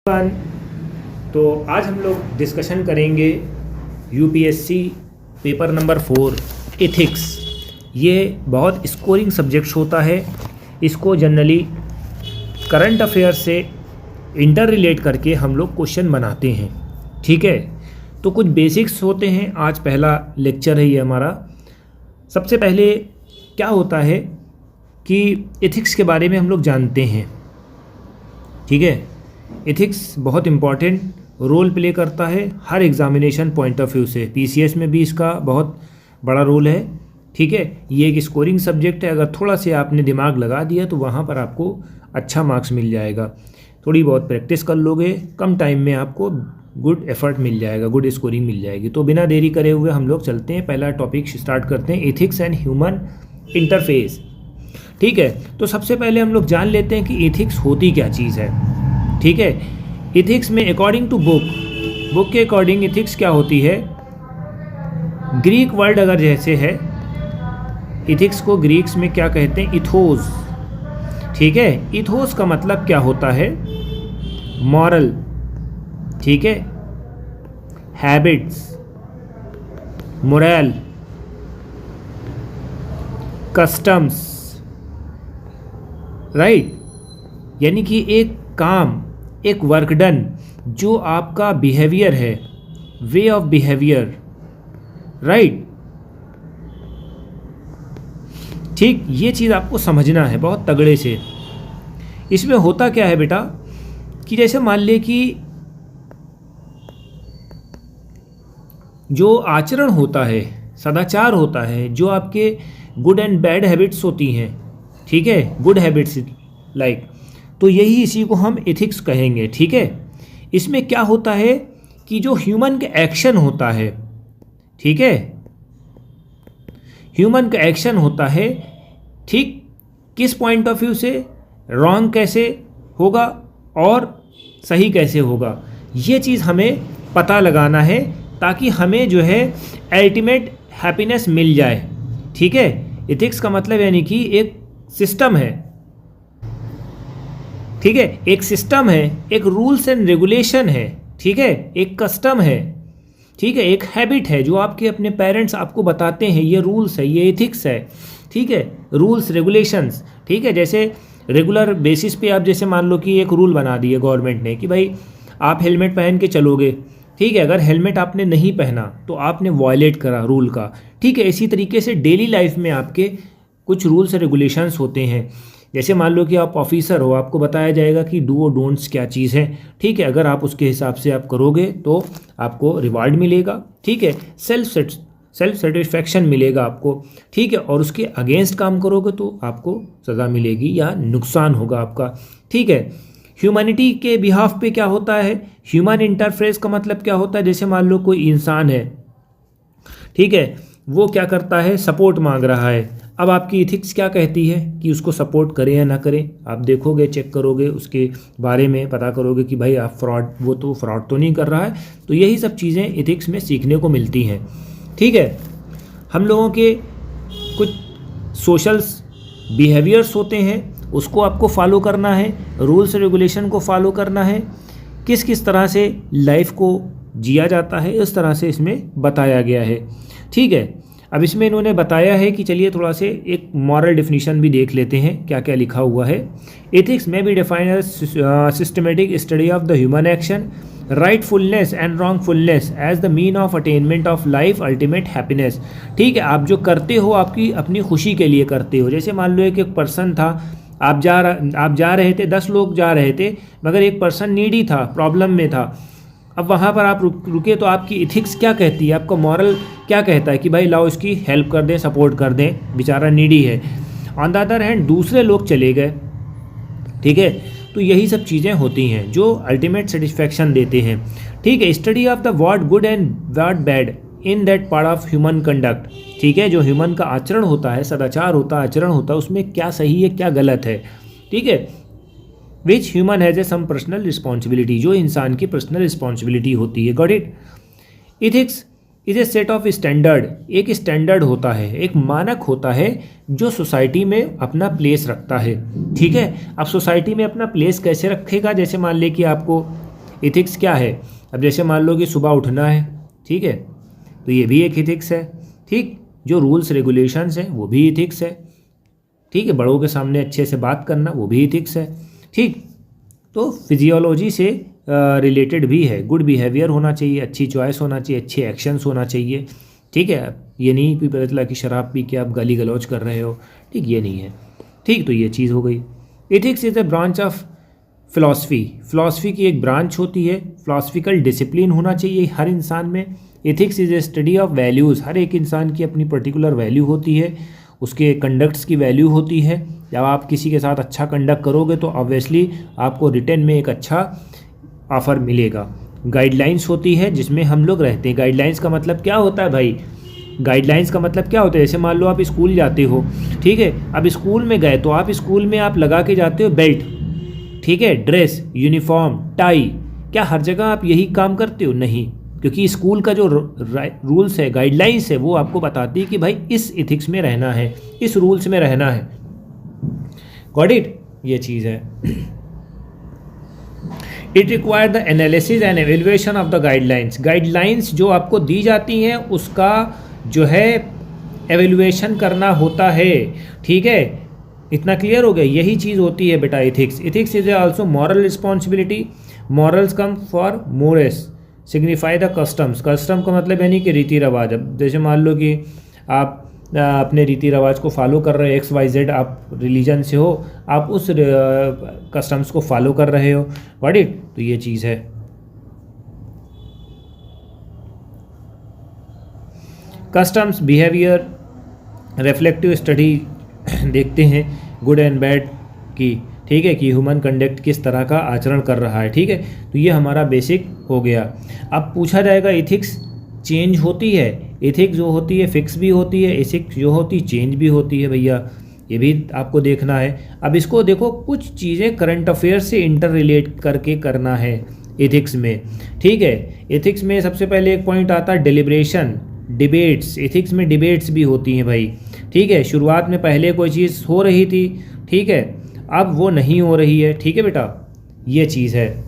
Everyone. तो आज हम लोग डिस्कशन करेंगे यूपीएससी पेपर नंबर 4 एथिक्स। ये बहुत स्कोरिंग सब्जेक्ट्स होता है। इसको जनरली करंट अफेयर से इंटर रिलेट करके हम लोग क्वेश्चन बनाते हैं। ठीक है, तो कुछ बेसिक्स होते हैं। आज पहला लेक्चर है ये हमारा। सबसे पहले क्या होता है कि एथिक्स के बारे में हम लोग जानते हैं। ठीक है, एथिक्स बहुत इम्पॉर्टेंट रोल प्ले करता है हर एग्जामिनेशन पॉइंट ऑफ व्यू से। पीसीएस में भी इसका बहुत बड़ा रोल है। ठीक है, ये एक स्कोरिंग सब्जेक्ट है। अगर थोड़ा से आपने दिमाग लगा दिया तो वहाँ पर आपको अच्छा मार्क्स मिल जाएगा। थोड़ी बहुत प्रैक्टिस कर लोगे, कम टाइम में आपको गुड एफर्ट मिल जाएगा, गुड स्कोरिंग मिल जाएगी। तो बिना देरी करे हुए हम लोग चलते हैं, पहला टॉपिक स्टार्ट करते हैं, एथिक्स एंड ह्यूमन इंटरफेस। ठीक है, तो सबसे पहले हम लोग जान लेते हैं कि एथिक्स होती क्या चीज़ है। ठीक है, एथिक्स में अकॉर्डिंग टू बुक के अकॉर्डिंग एथिक्स क्या होती है। ग्रीक वर्ड अगर जैसे है, एथिक्स को ग्रीक्स में क्या कहते हैं, इथोस। ठीक है, इथोस का मतलब क्या होता है, मॉरल। ठीक है, हैबिट्स, मोरल, कस्टम्स, राइट। यानी कि एक काम, एक वर्क डन, जो आपका बिहेवियर है, वे ऑफ बिहेवियर, राइट। ठीक, ये चीज़ आपको समझना है बहुत तगड़े से। इसमें होता क्या है बेटा कि जैसे मान ले कि जो आचरण होता है, सदाचार होता है, जो आपके गुड एंड बैड हैबिट्स होती हैं, ठीक है, गुड हैबिट्स लाइक, तो यही इसी को हम एथिक्स कहेंगे। ठीक है, इसमें क्या होता है कि जो ह्यूमन का एक्शन होता है, ठीक है, ह्यूमन का एक्शन होता है, ठीक, किस पॉइंट ऑफ व्यू से रॉन्ग कैसे होगा और सही कैसे होगा, ये चीज़ हमें पता लगाना है ताकि हमें जो है अल्टीमेट हैप्पीनेस मिल जाए। ठीक है, एथिक्स का मतलब यानी कि एक सिस्टम है। ठीक है, एक सिस्टम है, एक रूल्स एंड रेगुलेशन है। ठीक है, एक कस्टम है। ठीक है, एक हैबिट है जो आपके अपने पेरेंट्स आपको बताते हैं, ये रूल्स है, ये एथिक्स है। ठीक है, रूल्स रेगुलेशंस। ठीक है, जैसे रेगुलर बेसिस पे आप जैसे मान लो कि एक रूल बना दिए गवर्नमेंट ने कि भाई आप हेलमेट पहन के चलोगे। ठीक है, अगर हेलमेट आपने नहीं पहना तो आपने वॉयलेट करा रूल का। ठीक है, इसी तरीके से डेली लाइफ में आपके कुछ रूल्स रेगुलेशंस होते हैं। जैसे मान लो कि आप ऑफिसर हो, आपको बताया जाएगा कि डू और डोंट्स क्या चीज़ है। ठीक है, अगर आप उसके हिसाब से आप करोगे तो आपको रिवार्ड मिलेगा। ठीक है, सेल्फ सेटिस्फैक्शन मिलेगा आपको। ठीक है, और उसके अगेंस्ट काम करोगे तो आपको सज़ा मिलेगी या नुकसान होगा आपका। ठीक है, ह्यूमैनिटी के बिहाफ पे क्या होता है, ह्यूमन इंटरफेस का मतलब क्या होता है, जैसे मान लो कोई इंसान है, ठीक है, वो क्या करता है, सपोर्ट मांग रहा है। अब आपकी एथिक्स क्या कहती है कि उसको सपोर्ट करें या ना करें। आप देखोगे, चेक करोगे, उसके बारे में पता करोगे कि भाई आप वो तो फ्रॉड तो नहीं कर रहा है। तो यही सब चीज़ें एथिक्स में सीखने को मिलती हैं। ठीक है, हम लोगों के कुछ सोशल बिहेवियर्स होते हैं, उसको आपको फॉलो करना है, रूल्स रेगुलेशन को फॉलो करना है, किस किस तरह से लाइफ को जिया जाता है, इस तरह से इसमें बताया गया है। ठीक है, अब इसमें इन्होंने बताया है कि चलिए थोड़ा से एक मॉरल डेफिनेशन भी देख लेते हैं क्या क्या लिखा हुआ है। एथिक्स में भी define as systematic study of the human action, rightfulness and wrongfulness as the mean of attainment of life ultimate happiness. ठीक है, आप जो करते हो आपकी अपनी खुशी के लिए करते हो। जैसे मान लो एक पर्सन था, आप जा रहे थे, 10 लोग जा रहे थे, मगर एक पर्सन नीडी था, प्रॉब्लम में था। अब वहाँ पर आप रुके तो आपकी एथिक्स क्या कहती है, आपका मॉरल क्या कहता है कि भाई लाओ इसकी हेल्प कर दें, सपोर्ट कर दें, बेचारा नीडी है। ऑन द अदर हैंड दूसरे लोग चले गए। ठीक है, तो यही सब चीज़ें होती हैं जो अल्टीमेट सेटिस्फैक्शन देते हैं। ठीक है, study of the what good and what bad in that part of human conduct. ठीक है, जो ह्यूमन का आचरण होता है, सदाचार होता है, आचरण होता है, उसमें क्या सही है क्या गलत है। ठीक है, which human has a some personal responsibility, जो इंसान की पर्सनल रिस्पॉन्सिबिलिटी होती है। Got it. Ethics is a set of standard, एक स्टैंडर्ड होता है, एक मानक होता है जो सोसाइटी में अपना प्लेस रखता है। ठीक है, अब सोसाइटी में अपना प्लेस कैसे रखेगा, जैसे मान ले कि आपको इथिक्स क्या है? अब जैसे मान लो कि सुबह उठना है, ठीक है, तो ये भी एक इथिक्स है, ठीक। जो रूल्स रेगुलेशंस हैं वो भी इथिक्स है, ठीक है। बड़ों के सामने अच्छे से बात करना वो भी इथिक्स है, ठीक। तो फिजियोलॉजी से रिलेटेड भी है। गुड बिहेवियर होना चाहिए, अच्छी चॉइस होना चाहिए, अच्छे एक्शंस होना चाहिए, ठीक है। ये नहीं कि पता चला कि शराब पी के आप गाली गलौज कर रहे हो, ठीक, ये नहीं है, ठीक। तो ये चीज़ हो गई। Ethics is a branch of philosophy की एक ब्रांच होती है। फिलॉसफिकल डिसिप्लिन होना चाहिए हर इंसान में। Ethics is a study of values. हर एक इंसान की अपनी पर्टिकुलर वैल्यू होती है, उसके कंडक्ट्स की वैल्यू होती है। जब आप किसी के साथ अच्छा कंडक्ट करोगे तो ऑब्वियसली आपको रिटर्न में एक अच्छा ऑफ़र मिलेगा। गाइडलाइंस होती है जिसमें हम लोग रहते हैं। गाइडलाइंस का मतलब क्या होता है भाई? गाइडलाइंस का मतलब क्या होता है? जैसे मान लो आप स्कूल जाते हो, ठीक है। अब स्कूल में गए तो आप स्कूल में आप लगा के जाते हो बेल्ट, ठीक है, ड्रेस, यूनिफॉर्म, टाई। क्या हर जगह आप यही काम करते हो? नहीं, क्योंकि स्कूल का जो रूल्स है, गाइडलाइंस है, वो आपको बताती है कि भाई इस इथिक्स में रहना है, इस रूल्स में रहना है। Got it? ये चीज़ है। It require the analysis and evaluation of the guidelines. Guidelines जो आपको दी जाती हैं उसका जो है एवेल्युएशन करना होता है, ठीक है। इतना क्लियर हो गया? यही चीज़ होती है बेटा ethics. Ethics is also moral responsibility. Morals come for Morris signify the customs. Custom का मतलब यानी कि रीति रिवाज। अब जैसे मान लो कि आप अपने रीति रिवाज को फॉलो कर रहे हो, XYZ आप रिलीजन से हो, आप उस कस्टम्स को फॉलो कर रहे हो, व्हाट इट। तो ये चीज़ है। कस्टम्स बिहेवियर रिफ्लेक्टिव स्टडी देखते हैं गुड एंड बैड की, ठीक है, कि ह्यूमन कंडक्ट किस तरह का आचरण कर रहा है, ठीक है। तो ये हमारा बेसिक हो गया। अब पूछा जाएगा इथिक्स चेंज होती है? एथिक्स जो होती है फिक्स भी होती है, एथिक्स जो होती है चेंज भी होती है भैया, ये भी आपको देखना है। अब इसको देखो, कुछ चीज़ें करंट अफेयर्स से इंटर रिलेट करके करना है एथिक्स में, ठीक है। एथिक्स में सबसे पहले एक पॉइंट आता है डिलिब्रेशन, डिबेट्स। एथिक्स में डिबेट्स भी होती हैं भाई, ठीक है। शुरुआत में पहले कोई चीज़ हो रही थी, ठीक है, अब वो नहीं हो रही है, ठीक है बेटा, ये चीज़ है।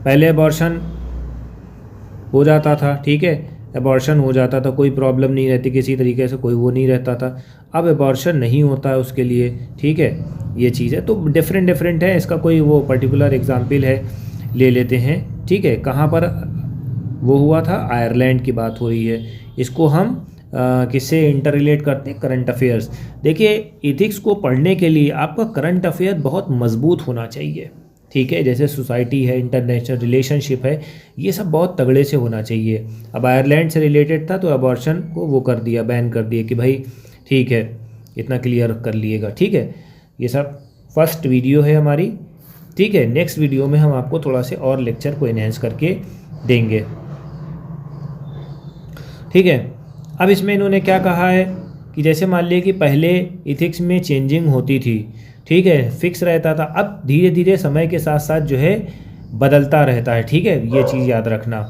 पहले अबॉर्शन हो जाता था, ठीक है, अबॉर्शन हो जाता था, कोई प्रॉब्लम नहीं रहती, किसी तरीके से कोई वो नहीं रहता था। अब अबॉर्शन नहीं होता है उसके लिए, ठीक है, ये चीज़ है। तो डिफरेंट है। इसका कोई वो पर्टिकुलर एग्जाम्पल है, ले लेते हैं, ठीक है। कहाँ पर वो हुआ था? आयरलैंड की बात हो रही है। इसको हम किससे इंटर रिलेट करते हैं? Current affairs. देखिए, इथिक्स को पढ़ने के लिए आपका करंट अफेयर बहुत मजबूत होना चाहिए, ठीक है। जैसे सोसाइटी है, इंटरनेशनल रिलेशनशिप है, ये सब बहुत तगड़े से होना चाहिए। अब आयरलैंड से रिलेटेड था तो अबॉर्शन को वो कर दिया, बैन कर दिया कि भाई ठीक है, इतना क्लियर कर लिएगा, ठीक है। ये सब फर्स्ट वीडियो है हमारी, ठीक है। नेक्स्ट वीडियो में हम आपको थोड़ा से और लेक्चर को एनहेंस करके देंगे, ठीक है। अब इसमें इन्होंने क्या कहा है कि जैसे मान लिया कि पहले इथिक्स में चेंजिंग होती थी, ठीक है, फिक्स रहता था, अब धीरे धीरे समय के साथ साथ जो है बदलता रहता है, ठीक है, ये चीज़ याद रखना।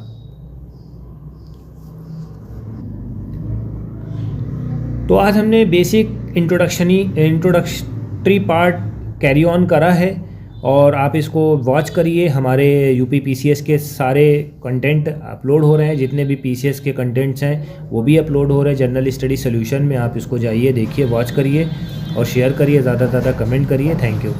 तो आज हमने basic introductory part carry on करा है, और आप इसको वॉच करिए। हमारे यूपी PCS के सारे कंटेंट अपलोड हो रहे हैं, जितने भी PCS के कंटेंट्स हैं वो भी अपलोड हो रहे हैं जनरल स्टडी सोल्यूशन में। आप इसको जाइए, देखिए, वॉच करिए और शेयर करिए, ज़्यादा से ज़्यादा कमेंट करिए। Thank you.